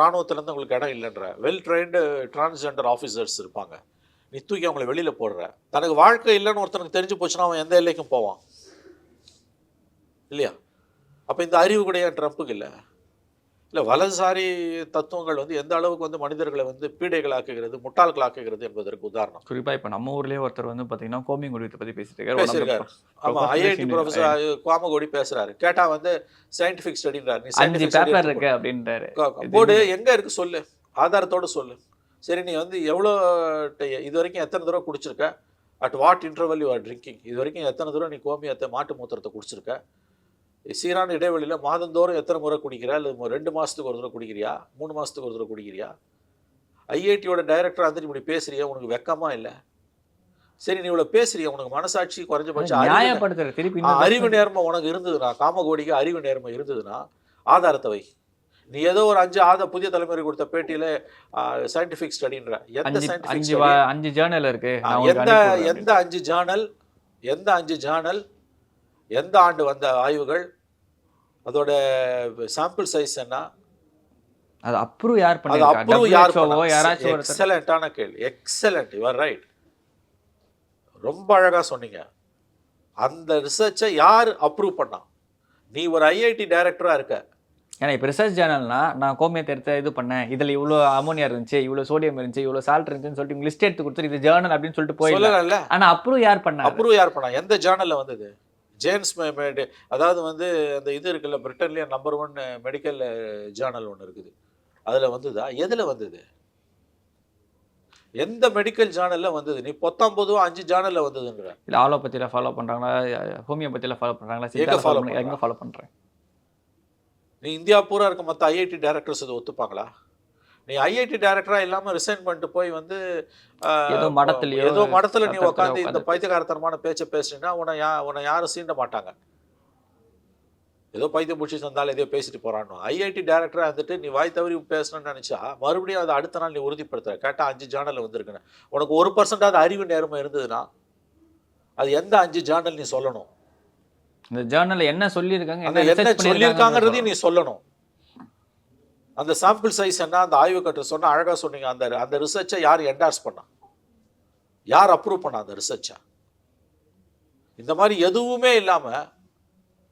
இராணுவத்துலேருந்து உங்களுக்கு இடம் இல்லைன்ற, வெல் ட்ரெயின்டு டிரான்ஸ்ஜெண்டர் ஆஃபீஸர்ஸ் இருப்பாங்க, நீ தூக்கி அவங்கள வெளியில் போடுற. தனக்கு வாழ்க்கை இல்லைன்னு ஒருத்தனுக்கு தெரிஞ்சு போச்சுன்னா அவன் எந்த எல்லைக்கும் போவான் இல்லையா? அப்போ இந்த அறிவு கூட ஏன் ட்ரம்ப்புக்கு இல்லை? இல்லை, வலதுசாரி தத்துவங்கள் வந்து எந்த அளவுக்கு வந்து மனிதர்களை வந்து பீடைகளாக்குகிறது, முட்டாள்களாக்குகிறது என்பதற்கு உதாரணம். குறிப்பாக இப்போ நம்ம ஊர்லேயே ஒருத்தர் வந்து பார்த்தீங்கன்னா கோமியங்குடியத்தை பற்றி பேசியிருக்காரு. ஆமாம், ஐஐடி ப்ரொஃபஸர் கோமகோடி பேசுறாரு. கேட்டால் வந்து சயின்டிஃபிக் ஸ்டடின்றார். நீ 5 பேப்பர் இருக்கு அப்படின்றாரு. போர்டு எங்கே இருக்கு சொல்லு, ஆதாரத்தோடு சொல்லு. சரி, நீ வந்து எவ்வளோ இது வரைக்கும் எத்தனை தடவை குடிச்சிருக்க, at what interval you are drinking, இது வரைக்கும் எத்தனை தடவை நீ கோமியத்தை மாட்டு மூத்திரத்தை குடிச்சிருக்க, சீரான இடைவெளியில் மாதந்தோறும் எத்தனை முறை குடிக்கிறியா, இல்லை 2 மாதத்துக்கு ஒரு தடவை குடிக்கிறியா, 3 மாதத்துக்கு ஒரு தடவை குடிக்கிறியா, ஐஐடியோட டைரக்டர் வந்து இப்படி பேசுறியா, உனக்கு வெக்கமா இல்லை? சரி, நீ இவ்வளோ பேசுறியா, உனக்கு மனசாட்சி குறைஞ்சபட்சம் அறிவு நேர்மை உனக்கு இருந்ததுன்னா, காமகோடிக்கு அறிவு நேர்மை இருந்ததுன்னா ஆதாரத்தை வை. நீ ஏதோ ஒரு 5 புதிய தலைமுறை கொடுத்த பேட்டியில சயின்டிஃபிக் ஸ்டடின்ற எந்த சயின்டிஃபிக் 5 ஜேர்னல் இருக்கு, எந்த 5 ஜேர்னல், எந்த 5 ஜேர்னல், எந்த ஆண்டு வந்த ஆய்வுகள், அதோட சாம்பிள் சைஸ் என்ன, அது அப்ரூவ் யார் பண்ணிருக்காங்க? எக்ஸலென்ட்டான கேள்வி, எக்ஸலென்ட், யூ ஆர் ரைட், ரொம்ப அழகா சொன்னீங்க. அந்த ரிசர்ச்சை யார் அப்ரூவ் பண்ணா? நீ ஒரு ஐஐடி டைரக்டரா இருக்க. ஏன்னா இப்போ ரிசர்ச் ஜேர்னல்னா நான் கோமியத்தை எடுத்து இது பண்ணேன், இதில் இவ்வளோ அமோனியா இருந்துச்சு, இவ்வளோ சோடியம் இருந்துச்சு, இவ்வளோ சால்ட் இருந்துச்சுன்னு சொல்லிட்டு லிஸ்ட் எடுத்து கொடுத்துரு, இது ஜேர்னல் அப்படின்னு சொல்லிட்டு போயிடல. ஆனால் அப்ரூவ் யார் பண்ணா? எந்த ஜேர்னலில் வந்தது? ஜேம்ஸ் அதாவது வந்து அந்த இது இருக்குல்ல, பிரிட்டன்லேயே நம்பர் 1 மெடிக்கல் ஜேர்னல் ஒன்று இருக்குது, அதில் வந்ததா? எதில் வந்தது? எந்த மெடிக்கல் ஜேர்னலில் வந்தது? நீ 19 5 ஜேர்னலில் வந்ததுன்ற. இல்லை ஆலோபதியில் ஃபாலோ பண்ணுறாங்களா, ஹோமியோபதியில் ஃபாலோ பண்ணுறாங்களா, எங்கே ஃபாலோ பண்ணுறேன்? நீ இந்தியா பூரா இருக்க மற்ற ஐஐடி டைரக்டர்ஸ் இதை ஒத்துப்பாங்களா? நீ ஐஐடி டைரக்டராக இல்லாமல் ரிசைன் பண்ணிட்டு போய் வந்து ஏதோ மடத்தில் நீ உட்காந்து இந்த பைத்தியகாரத்தனமான பேச்சை பேசுனீங்கன்னா உன்னை யாரும் சீண்ட மாட்டாங்க. ஏதோ பைத்தியம் பிடிச்சி வந்தாலும் எதையோ பேசிட்டு போகிறான்னு. ஐஐடி டைரக்டராக இருந்துட்டு நீ வாய் தவறி பேசணும்னு நினச்சா மறுபடியும் அதை அடுத்த நாள் நீ உறுதிப்படுத்துற. கேட்டால் 5 ஜேர்னல் வந்திருக்குன்னு. உனக்கு 1% அறிவு நேர்மை இருந்ததுன்னா அது எந்த 5 ஜேர்னல் நீ சொல்லணும். இந்த ஜேர்னல்ல என்ன சொல்லியிருக்காங்க, என்ன சொல்லியிருக்காங்கன்றதையும் நீ சொல்லணும். அந்த சாம்பிள் சைஸ் என்ன, அந்த ஆய்வு கட்டு சொன்னா அழகா சொன்னீங்க. அந்த ரிசர்ச்சை யார் என்டார்ஸ் பண்ணா, யார் அப்ரூவ் பண்ணா அந்த ரிசர்ச்சை? இந்த மாதிரி எதுவுமே இல்லாம